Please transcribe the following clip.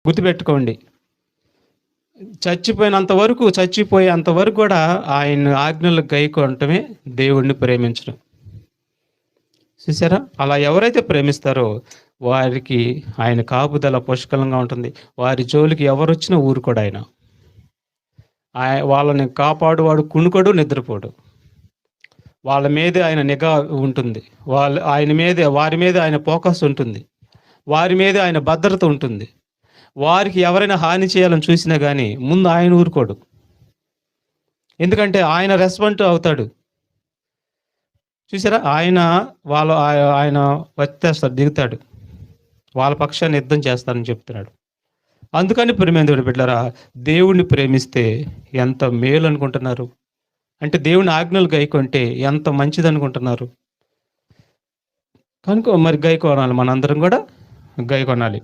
గుర్తుపెట్టుకోండి. చచ్చిపోయేంత వరకు కూడా ఆయన ఆజ్ఞలు గైకొనటమే దేవుణ్ణి ప్రేమించడం. చూసారా? అలా ఎవరైతే ప్రేమిస్తారో వారికి ఆయన కాపుదల పుష్కలంగా ఉంటుంది. వారి జోలికి ఎవరొచ్చినా ఊరుకోడు ఆయన. వాళ్ళని కాపాడువాడు, కునుకోడు, నిద్రపోడు. వాళ్ళ మీదే ఆయన నిఘా ఉంటుంది. వారి మీద ఆయన ఫోకస్ ఉంటుంది. వారి మీదే ఆయన భద్రత ఉంటుంది. వారికి ఎవరైనా హాని చేయాలని చూసినా కానీ ముందు ఆయన ఊరుకోడు. ఎందుకంటే ఆయన రెస్పాండ్ అవుతాడు. చూసారా? ఆయన వచ్చేస్తాడు, దిగుతాడు. వాళ్ళ పక్షాన్ని యుద్ధం చేస్తానని చెప్తున్నాడు. అందుకని ప్రేమేంద్రుడు బిడ్డలారా, దేవుణ్ణి ప్రేమిస్తే ఎంత మేలు అనుకుంటున్నారు? అంటే దేవుని ఆజ్ఞలు గైకొంటే ఎంత మంచిది అనుకుంటున్నారు? కనుక మరి గైకొనాలి, మనందరం కూడా గైకొనాలి.